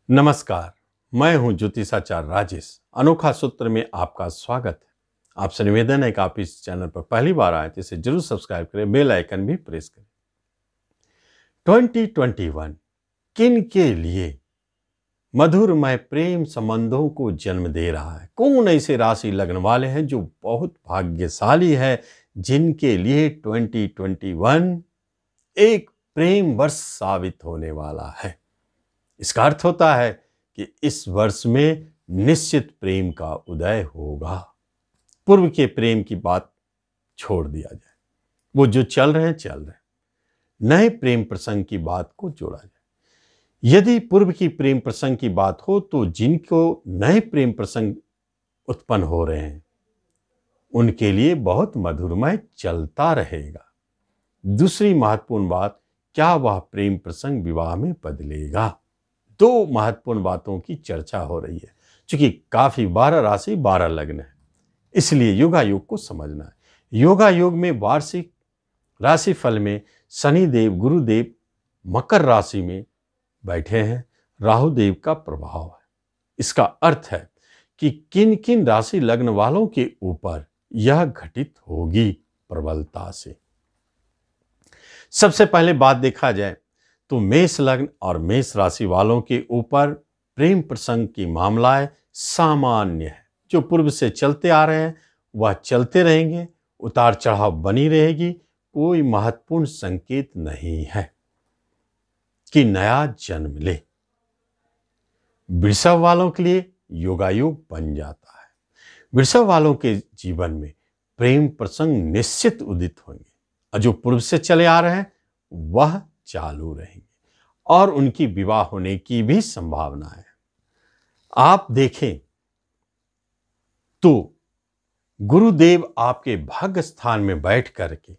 नमस्कार। मैं हूं ज्योतिषाचार्य राजेश। अनोखा सूत्र में आपका स्वागत है। आपसे निवेदन है कि आप इस चैनल पर पहली बार आए तो इसे जरूर सब्सक्राइब करें, बेल आइकन भी प्रेस करें। 2021 किन के लिए मधुरमय प्रेम संबंधों को जन्म दे रहा है? कौन ऐसे राशि लग्न वाले हैं जो बहुत भाग्यशाली है, जिनके लिए 2021 एक प्रेम वर्ष साबित होने वाला है? इसका अर्थ होता है कि इस वर्ष में निश्चित प्रेम का उदय होगा। पूर्व के प्रेम की बात छोड़ दिया जाए, वो जो चल रहे हैं चल रहे हैं। नए प्रेम प्रसंग की बात को जोड़ा जाए। यदि पूर्व की प्रेम प्रसंग की बात हो तो जिनको नए प्रेम प्रसंग उत्पन्न हो रहे हैं उनके लिए बहुत मधुरमय चलता रहेगा। दूसरी महत्वपूर्ण बात, क्या वह प्रेम प्रसंग विवाह में बदलेगा? दो महत्वपूर्ण बातों की चर्चा हो रही है। क्योंकि काफी 12 राशि 12 लग्न है, इसलिए योगायोग को समझना है। योगायोग में वार्षिक राशि फल में शनिदेव गुरुदेव मकर राशि में बैठे हैं, राहुदेव का प्रभाव है। इसका अर्थ है कि किन किन राशि लग्न वालों के ऊपर यह घटित होगी प्रबलता से। सबसे पहले बात देखा जाए तो मेष लग्न और मेष राशि वालों के ऊपर प्रेम प्रसंग की मामलाएं सामान्य है। जो पूर्व से चलते आ रहे हैं वह चलते रहेंगे, उतार चढ़ाव बनी रहेगी। कोई महत्वपूर्ण संकेत नहीं है कि नया जन्म ले। वृषभ वालों के लिए योगायोग बन जाता है। वृषभ वालों के जीवन में प्रेम प्रसंग निश्चित उदित होंगे और जो पूर्व से चले आ रहे हैं वह चालू रहेंगे और उनकी विवाह होने की भी संभावना है। आप देखें तो गुरुदेव आपके भाग्य स्थान में बैठ करके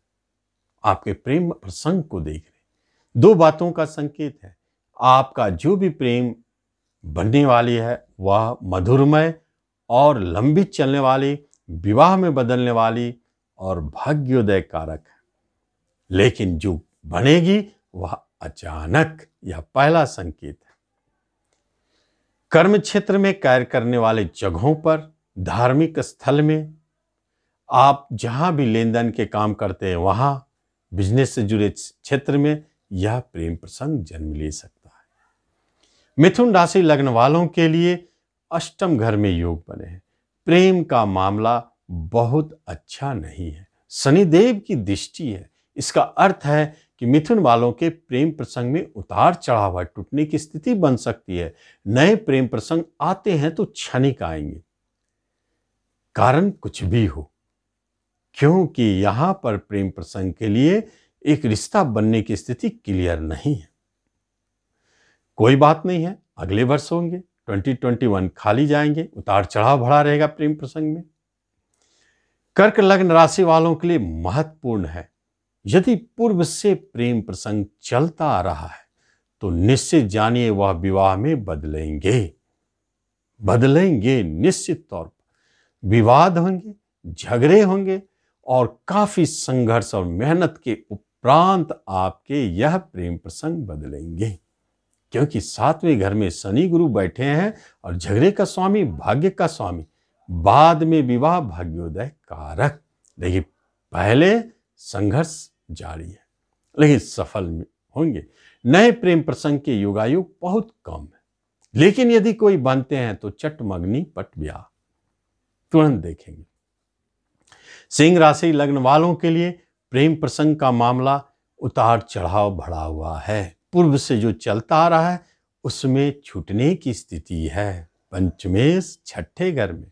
आपके प्रेम प्रसंग को देख रहे। दो बातों का संकेत है। आपका जो भी प्रेम बनने वाली है वह मधुरमय और लंबी चलने वाली, विवाह में बदलने वाली और भाग्योदय कारक है। लेकिन जो बनेगी वह अचानक, यह पहला संकेत है। कर्म क्षेत्र में कार्य करने वाले जगहों पर, धार्मिक स्थल में, आप जहां भी लेन देन के काम करते हैं वहां, बिजनेस से जुड़े क्षेत्र में यह प्रेम प्रसंग जन्म ले सकता है। मिथुन राशि लग्न वालों के लिए अष्टम घर में योग बने हैं। प्रेम का मामला बहुत अच्छा नहीं है। शनिदेव की दृष्टि है। इसका अर्थ है कि मिथुन वालों के प्रेम प्रसंग में उतार चढ़ाव, टूटने की स्थिति बन सकती है। नए प्रेम प्रसंग आते हैं तो क्षणिक आएंगे, कारण कुछ भी हो, क्योंकि यहां पर प्रेम प्रसंग के लिए एक रिश्ता बनने की स्थिति क्लियर नहीं है। कोई बात नहीं है, अगले वर्ष होंगे। 2021 खाली जाएंगे, उतार चढ़ाव बढ़ा रहेगा प्रेम प्रसंग में। कर्क लग्न राशि वालों के लिए महत्वपूर्ण है। यदि पूर्व से प्रेम प्रसंग चलता आ रहा है तो निश्चित जानिए वह विवाह में बदलेंगे निश्चित तौर पर। विवाद होंगे, झगड़े होंगे और काफी संघर्ष और मेहनत के उपरांत आपके यह प्रेम प्रसंग बदलेंगे। क्योंकि 7वें घर में शनि गुरु बैठे हैं और झगड़े का स्वामी, भाग्य का स्वामी। बाद में विवाह भाग्योदय कारक। देखिए, पहले संघर्ष जारी है लेकिन सफल होंगे। नए प्रेम प्रसंग के योगायोग बहुत कम है, लेकिन यदि कोई बनते हैं तो चटमगनी पट ब्याह तुरंत देखेंगे। सिंह राशि लग्न वालों के लिए प्रेम प्रसंग का मामला उतार चढ़ाव बढ़ा हुआ है। पूर्व से जो चलता आ रहा है उसमें छूटने की स्थिति है। पंचमेश छठे घर में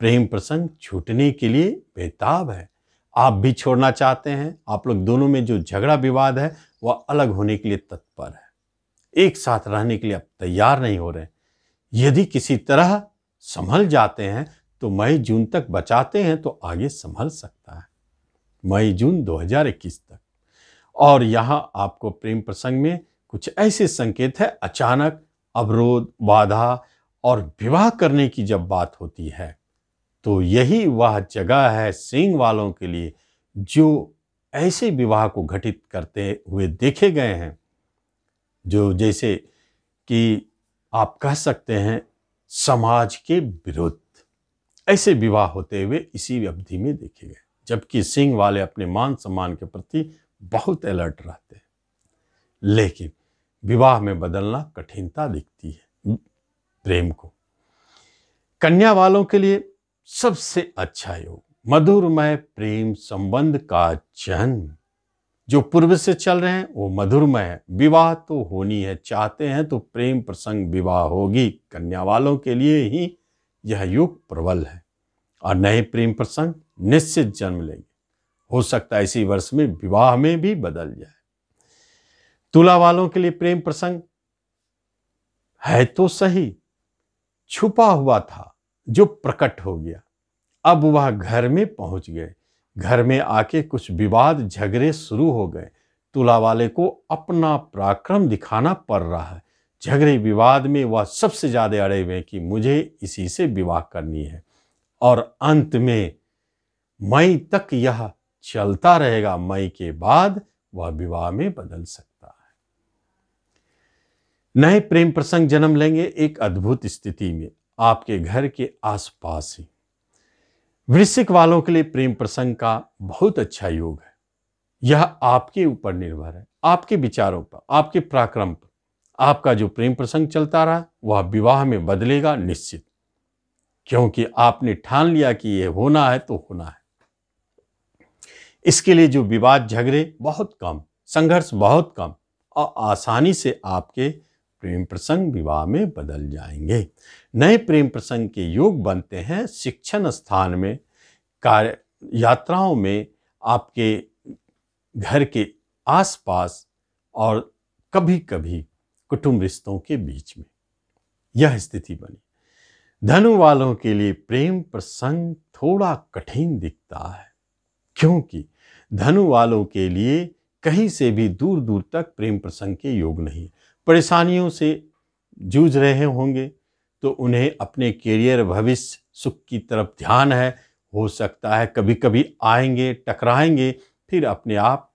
प्रेम प्रसंग छूटने के लिए बेताब है। आप भी छोड़ना चाहते हैं। आप लोग दोनों में जो झगड़ा विवाद है वह अलग होने के लिए तत्पर है। एक साथ रहने के लिए आप तैयार नहीं हो रहे। यदि किसी तरह संभल जाते हैं तो मई जून तक बचाते हैं तो आगे संभल सकता है, मई जून 2021 तक। और यहां आपको प्रेम प्रसंग में कुछ ऐसे संकेत है, अचानक अवरोध, बाधा और विवाह करने की जब बात होती है तो यही वह जगह है सिंह वालों के लिए जो ऐसे विवाह को घटित करते हुए देखे गए हैं। जो जैसे कि आप कह सकते हैं समाज के विरुद्ध ऐसे विवाह होते हुए इसी अवधि में देखे गए, जबकि सिंह वाले अपने मान सम्मान के प्रति बहुत अलर्ट रहते हैं। लेकिन विवाह में बदलना कठिनता दिखती है प्रेम को। कन्या वालों के लिए सबसे अच्छा योग मधुरमय प्रेम संबंध का जन्म। जो पूर्व से चल रहे हैं वो मधुरमय है, विवाह तो होनी है, चाहते हैं तो प्रेम प्रसंग विवाह होगी। कन्या वालों के लिए ही यह योग प्रबल है और नए प्रेम प्रसंग निश्चित जन्म लेंगे। हो सकता है इसी वर्ष में विवाह में भी बदल जाए। तुला वालों के लिए प्रेम प्रसंग है तो सही, छुपा हुआ था जो प्रकट हो गया, अब वह घर में पहुंच गए। घर में आके कुछ विवाद झगड़े शुरू हो गए। तुला वाले को अपना पराक्रम दिखाना पड़ रहा है। झगड़े विवाद में वह सबसे ज्यादा अड़े हुए कि मुझे इसी से विवाह करनी है, और अंत में मई तक यह चलता रहेगा। मई के बाद वह विवाह में बदल सकता है। नए प्रेम प्रसंग जन्म लेंगे एक अद्भुत स्थिति में, आपके घर के आसपास ही। वृश्चिक वालों के लिए प्रेम प्रसंग का बहुत अच्छा योग है। यह आपके ऊपर निर्भर है, आपके विचारों पर, आपके पराक्रम पर। आपका जो प्रेम प्रसंग चलता रहा वह विवाह में बदलेगा निश्चित, क्योंकि आपने ठान लिया कि यह होना है तो होना है। इसके लिए जो विवाद झगड़े बहुत कम, संघर्ष बहुत कम, और आसानी से आपके प्रेम प्रसंग विवाह में बदल जाएंगे। नए प्रेम प्रसंग के योग बनते हैं शिक्षण स्थान में, कार्य यात्राओं में, आपके घर के आसपास, और कभी कभी कुटुंब रिश्तों के बीच में यह स्थिति बनी। धनु वालों के लिए प्रेम प्रसंग थोड़ा कठिन दिखता है, क्योंकि धनु वालों के लिए कहीं से भी दूर दूर तक प्रेम प्रसंग के योग नहीं। परेशानियों से जूझ रहे होंगे तो उन्हें अपने कैरियर, भविष्य, सुख की तरफ ध्यान है। हो सकता है कभी कभी आएंगे, टकराएंगे, फिर अपने आप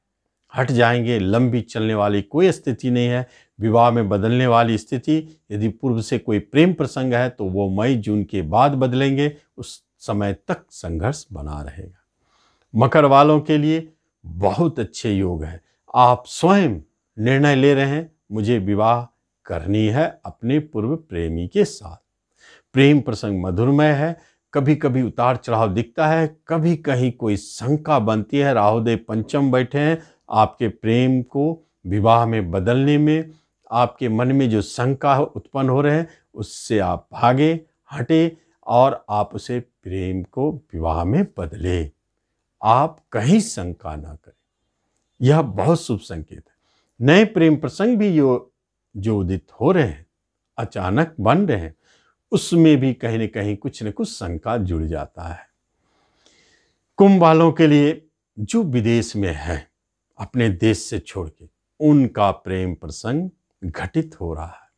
हट जाएंगे। लंबी चलने वाली कोई स्थिति नहीं है। विवाह में बदलने वाली स्थिति, यदि पूर्व से कोई प्रेम प्रसंग है तो वो मई जून के बाद बदलेंगे, उस समय तक संघर्ष बना रहेगा। मकर वालों के लिए बहुत अच्छे योग है। आप स्वयं निर्णय ले रहे हैं मुझे विवाह करनी है अपने पूर्व प्रेमी के साथ। प्रेम प्रसंग मधुरमय है। कभी कभी उतार चढ़ाव दिखता है, कभी कहीं कोई शंका बनती है। राहुदेव पंचम बैठे हैं, आपके प्रेम को विवाह में बदलने में आपके मन में जो शंका उत्पन्न हो रहे हैं उससे आप भागे, हटे, और आप उसे प्रेम को विवाह में बदले। आप कहीं शंका ना करें, यह बहुत शुभ संकेत है। नए प्रेम प्रसंग भी जो उदित हो रहे हैं, अचानक बन रहे हैं, उसमें भी कहीं न कहीं कुछ न कुछ शंका जुड़ जाता है। कुंभ वालों के लिए जो विदेश में है, अपने देश से छोड़ के, उनका प्रेम प्रसंग घटित हो रहा है,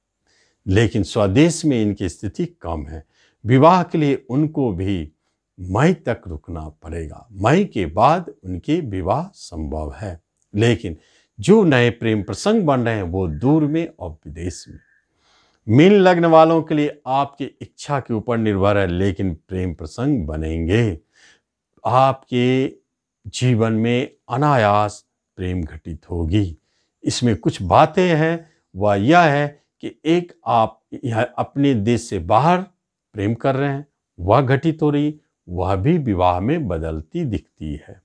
लेकिन स्वदेश में इनकी स्थिति कम है। विवाह के लिए उनको भी मई तक रुकना पड़ेगा। मई के बाद उनके विवाह संभव है, लेकिन जो नए प्रेम प्रसंग बन रहे हैं वो दूर में और विदेश में। मीन लग्न वालों के लिए आपकी इच्छा के ऊपर निर्भर है, लेकिन प्रेम प्रसंग बनेंगे। आपके जीवन में अनायास प्रेम घटित होगी। इसमें कुछ बातें हैं, वह यह है कि एक आप यह अपने देश से बाहर प्रेम कर रहे हैं, वह घटित हो रही, वह भी विवाह में बदलती दिखती है।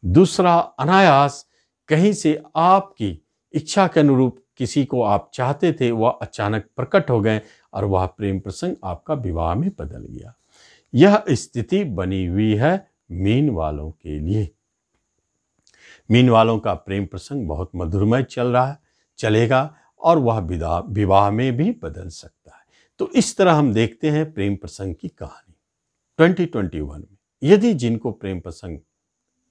दूसरा, अनायास कहीं से आपकी इच्छा के अनुरूप किसी को आप चाहते थे, वह अचानक प्रकट हो गए और वह प्रेम प्रसंग आपका विवाह में बदल गया। यह स्थिति बनी हुई है मीन वालों के लिए। मीन वालों का प्रेम प्रसंग बहुत मधुरमय चल रहा है, चलेगा, और वह विवाह में भी बदल सकता है। तो इस तरह हम देखते हैं प्रेम प्रसंग की कहानी 2021 में। यदि जिनको प्रेम प्रसंग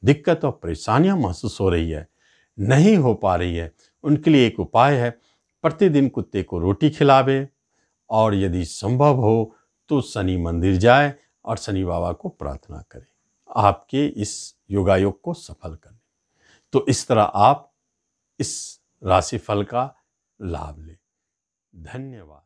दिक्कत और परेशानियां महसूस हो रही है, नहीं हो पा रही है, उनके लिए एक उपाय है, प्रतिदिन कुत्ते को रोटी खिलावे, और यदि संभव हो तो शनि मंदिर जाए और शनि बाबा को प्रार्थना करें आपके इस योगायोग को सफल करने। तो इस तरह आप इस राशिफल का लाभ लें। धन्यवाद।